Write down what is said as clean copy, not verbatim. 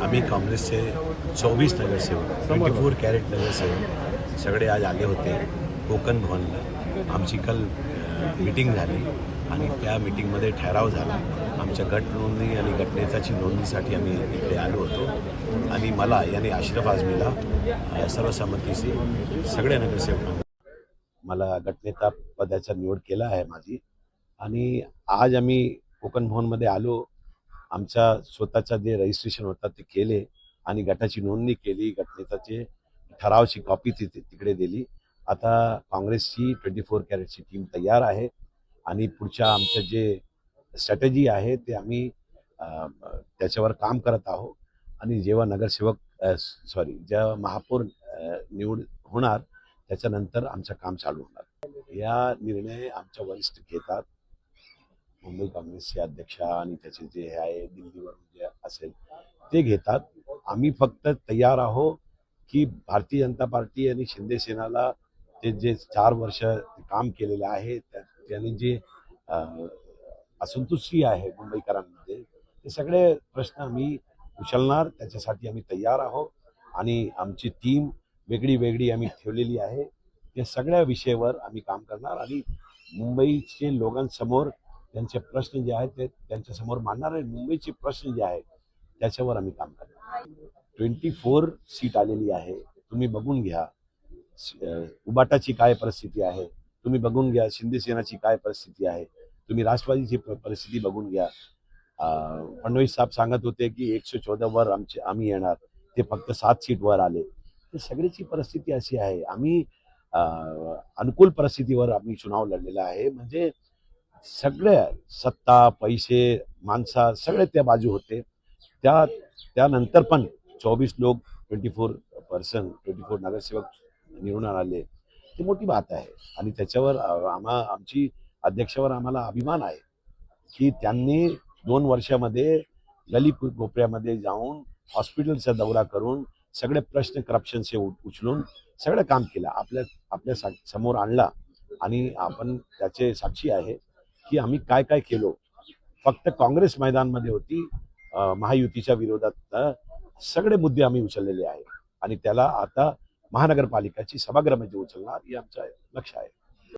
आम्ही काँग्रेसचे 24 नगरसेवक 24 कॅरेट नगरसेवक सगळे आज आले होते कोकण भवनला। आमची काल मीटिंग झाली आणि त्या मीटिंगमध्ये ठराव झाला। आमच्या गट नोंदणी आणि गटनेताची नोंदणीसाठी आम्ही इकडे आलो होतो आणि मला यानी अशरफ आझमीला सर्वसंमतीशी सगळ्या नगरसेवकांना मला गटनेता पदाचा निवड केला आहे माझी। आणि आज आम्ही कोकण भवनमध्ये आलो, आमचा स्वतःचा जे रजिस्ट्रेशन होता ते केले आणि गटाची नोंदणी केली, गटनेताचे ठरावाची कॉपी तिकडे दिली। आता काँग्रेसची 24 कॅरेटची टीम तयार आहे आणि पुढच्या आमचं जे स्ट्रॅटेजी आहे ते आम्ही त्याच्यावर काम करत आहोत आणि जेव्हा नगरसेवक जेव्हा महापौर निवड होणार त्याच्यानंतर आमचं काम चालू होणार। या निर्णय आमच्या वरिष्ठ घेतात, मुंबई काँग्रेसचे अध्यक्ष आणि त्याचे जे आहे दिल्लीवरून जे असेल ते घेतात। आम्ही फक्त तयार आहोत की भारतीय जनता पार्टी आणि शिंदे सेनाला ते जे 4 वर्ष काम केलेलं आहे त्यांनी जे असंतुष्टी आहे मुंबईकरांमध्ये ते सगळे प्रश्न आम्ही उचलणार, त्याच्यासाठी आम्ही तयार आहोत आणि आमची टीम वेगळी वेगळी आम्ही ठेवलेली आहे। त्या सगळ्या विषयावर आम्ही काम करणार आणि मुंबईचे लोकांसमोर त्यांचे प्रश्न जे आहेत ते त्यांच्यासमोर मांडणार आहे। मुंबईचे प्रश्न जे आहेत त्याच्यावर आम्ही काम करणार। 24 सीट आलेली आहे, तुम्ही बघून घ्या। उबाटाची काय परिस्थिती आहे तुम्ही बघून घ्या, शिंदे सेनाची काय परिस्थिती आहे तुम्ही राष्ट्रवादीची परिस्थिती बघून घ्या। फडणवीस साहेब सांगत होते की 114 वर आम्ही येणार, ते फक्त 7 सीट वर आले। ते सगळीची परिस्थिती अशी आहे। आम्ही अनुकूल परिस्थितीवर आम्ही चुनाव लढलेला आहे, म्हणजे सगळ्या सत्ता पैसे माणसा सगळे त्या बाजू होते। त्यानंतर पण 24 लोक 24 नगरसेवक निवडून आले, ती मोठी बात आहे आणि त्याच्यावर आमची अध्यक्षावर आम्हाला अभिमान आहे की त्यांनी 2 वर्षामध्ये गली कोपऱ्यामध्ये जाऊन हॉस्पिटलचा दौरा करून सगळे प्रश्न करप्शनचे उचलून सगळं काम केलं, आपल्या समोर आणला आणि आपण त्याचे साक्षी आहे की आम्ही काय काय केलो। फक्त काँग्रेस मैदानमध्ये होती, महायुतीच्या विरोधात सगळे मुद्दे आम्ही उचललेले आहे आणि त्याला आता महानगरपालिकाची सभागृहामध्ये उचलणार हे आमचं लक्ष आहे।